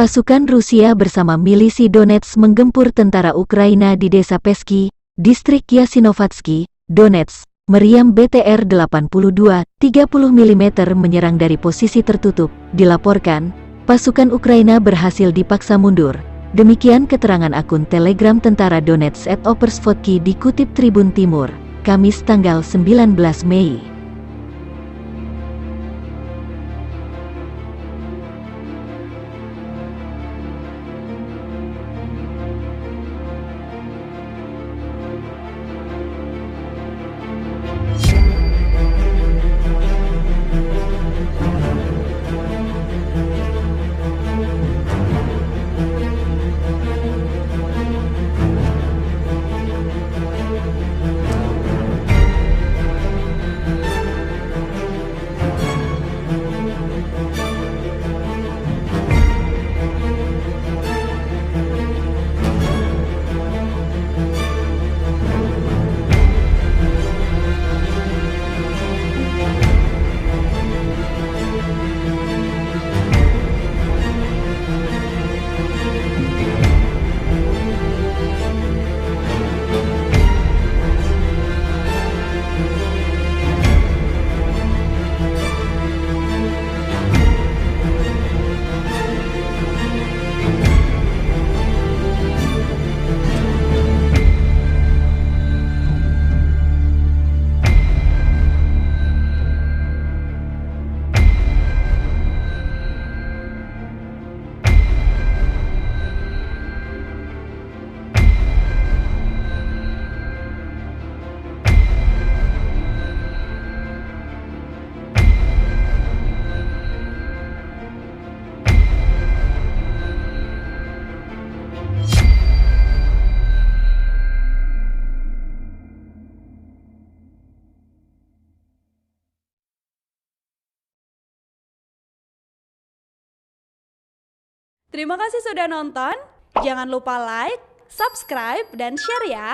Pasukan Rusia bersama milisi Donetsk menggempur tentara Ukraina di desa Peski, distrik Yasinovatsky, Donetsk. Meriam BTR-82, 30 mm menyerang dari posisi tertutup. Dilaporkan, pasukan Ukraina berhasil dipaksa mundur. Demikian keterangan akun Telegram tentara Donetsk @Opersvodky dikutip Tribun Timur, Kamis tanggal 19 Mei. Terima kasih sudah nonton. Jangan lupa like, subscribe, dan share ya.